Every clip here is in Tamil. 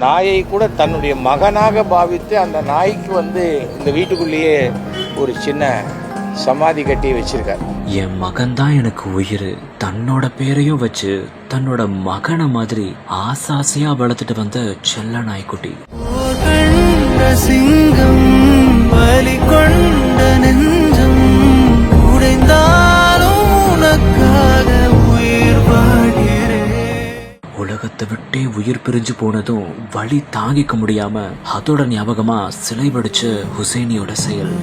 நாயை கூட தன்னுடைய மகனாக பாவித்து அந்த நாய்க்கு இந்த வீட்டுக்குள்ளேயே ஒரு சின்ன சமாதி கட்டி வச்சிருக்காரு. என் மகன் தான் எனக்கு உயிர், தன்னோட பேரையும் வச்சு தன்னோட மகனை மாதிரி ஆசாசியா வளர்த்துட்டு வந்த செல்ல நாய்க்குட்டி. சிங்கம் பலி கொண்ட நெஞ்சம் உடைந்தாலும் உனக்காக உயிர் வாழ்கிறேன். உலகத்தை விட்டே உயிர் பிரிஞ்சு போனதும் வழி தாங்கிக்க முடியாம அதோட ஞாபகமா சிலை வடிச்ச ஹுசைனியோட செயல்.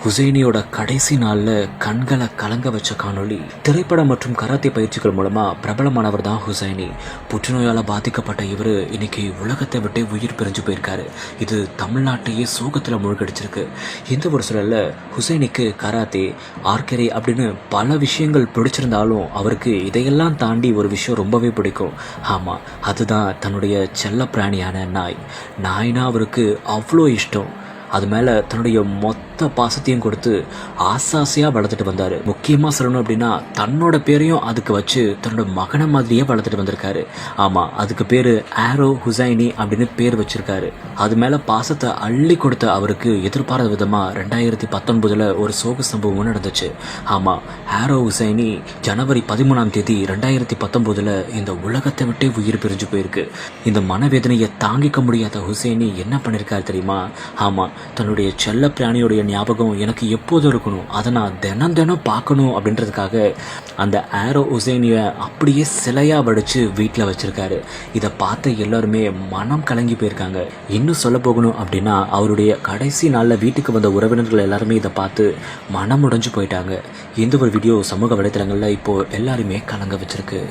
ஹுசைனியோட கடைசி நாள்ல கண்களை கலங்க வச்ச காணொளி. திரைப்படம் மற்றும் கராத்தே பயிற்சிகள் மூலமா பிரபலமானவர் தான் ஹுசைனி. புற்றுநோயால பாதிக்கப்பட்ட இவரு இன்னைக்கு உலகத்தை விட்டே உயிர் பிரிஞ்சு போயிருக்காரு. இது தமிழ்நாட்டையே சோகத்துல மூழ்கடிச்சிருக்கு. இந்த ஒரு சூழல்ல ஹுசைனிக்கு கராத்தே, ஆர்கரி அப்படின்னு பல விஷயங்கள் பிடிச்சிருந்தாலும் அவருக்கு இதையெல்லாம் தாண்டி ஒரு விஷயம் ரொம்பவே பிடிக்கும். ஆமா, அதுதான் தன்னுடைய செல்ல பிராணியான நாய். நாய்னா அவருக்கு அவ்வளோ இஷ்டம். அது மேல தன்னுடைய மொத்த பாசத்தையும் கொடுத்து ஆசாசியா வளர்த்துட்டு வந்தாரு. முக்கியமா சொல்லணும் அப்படின்னா தன்னோட பேரையும் அதுக்கு வச்சு தன்னோட மகனை மாதிரியே வளர்த்துட்டு வந்திருக்காரு. ஆமா, அதுக்கு பேரு ஆரோ ஹுசைனி அப்படின்னு பேர் வச்சிருக்காரு. அது மேல பாசத்தை அள்ளி கொடுத்த அவருக்கு எதிர்பாராத விதமா 2019 ஒரு சோக சம்பவம் நடந்துச்சு. ஆமா, ஆரோ ஹுசைனி ஜனவரி 13 2019 இந்த உலகத்தை விட்டே உயிர் பிரிஞ்சு போயிருக்கு. இந்த மனவேதனையை தாங்கிக்க முடியாத ஹுசைனி என்ன பண்ணிருக்காரு தெரியுமா? ஆமா, தன்னுடைய செல்ல பிராணியோடைய ஞாபகம் எனக்கு எப்போதும் இருக்கணும், அதை நான் தினம் பார்க்கணும் அப்படின்றதுக்காக அந்த ஆரோ ஹுசைனிய அப்படியே சிலையா வடிச்சு வீட்டில் வச்சிருக்காரு. இதை பார்த்த எல்லாருமே மனம் கலங்கி போயிருக்காங்க. இன்னும் சொல்ல போகணும் அப்படின்னா அவருடைய கடைசி நாளில் வீட்டுக்கு வந்த உறவினர்கள் எல்லாருமே இதை பார்த்து மனம் உடைஞ்சு போயிட்டாங்க. இந்த ஒரு வீடியோ சமூக வலைத்தளங்களில் இப்போ எல்லாருமே கலங்க வச்சிருக்கு.